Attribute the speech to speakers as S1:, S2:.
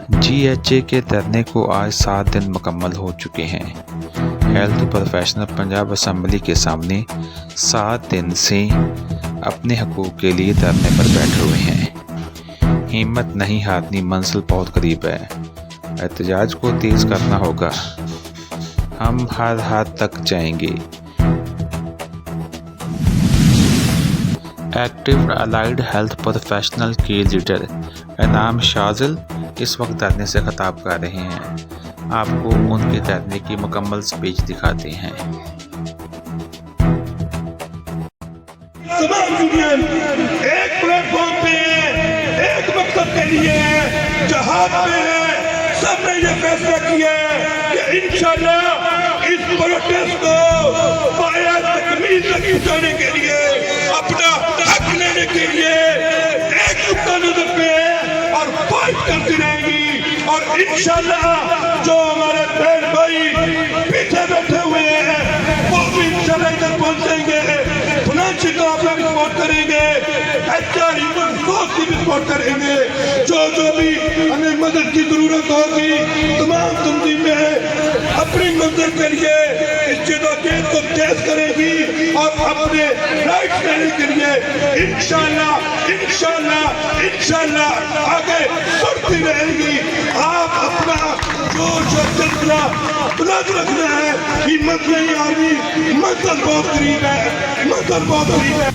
S1: GHA کے دھرنے کو آج 7 دن مکمل ہو چکے ہیں۔ ہیلتھ پروفیشنل پنجاب اسمبلی کے سامنے 7 دن سے اپنے حقوق کے لیے دھرنے پر بیٹھے ہوئے ہیں۔ ہمت نہیں ہارنی، منزل بہت قریب ہے۔ احتجاج کو تیز کرنا ہوگا، ہم ہر حد تک جائیں گے۔ ایکٹیو الائیڈ ہیلتھ پروفیشنل کے لیڈر انعام شاذل اس وقت دھرنے سے خطاب کر رہے ہیں۔ آپ کو ان کے دھرنے کی مکمل سپیچ دکھاتے ہیں۔
S2: تمام یونین ایک پلیٹ فارم پہ ہیں، ایک مقصد کے لیے ہیں، جہاد میں ہیں۔ سب نے یہ فیصلہ کیا ہے کہ انشاءاللہ اس پروٹیسٹ کو پایہ تکمیل تک پہنچانے کے لیے، اپنا حق لینے کے لیے ایک نقطہ نظر پہ ہے اور فائٹ کرتی رہیں گی۔ اور انشاءاللہ جو ہمارے بہن بھائی پیچھے بیٹھے ہوئے ہیں وہ بھی انشاءاللہ ادھر پہنچیں گے، فنانشل کا آپ بھی سپورٹ کریں گے، HR ہیومن ریسورس کی بھی سپورٹ کریں گے۔ جو بھی ہمیں مدد کی ضرورت ہوگی تمام تنظیمیں اپنی مدد کے لیے اس جدوجہد کو تیز کریں گی اور اپنے رائٹس لینے کے لیے انشاءاللہ آگے بڑھتی رہیں گی۔ آپ اپنا جوش اور جذبہ بلند رکھنا ہے، ہمت نہیں ہارنی، منزل بہت قریب ہے، منزل بہت قریب ہے۔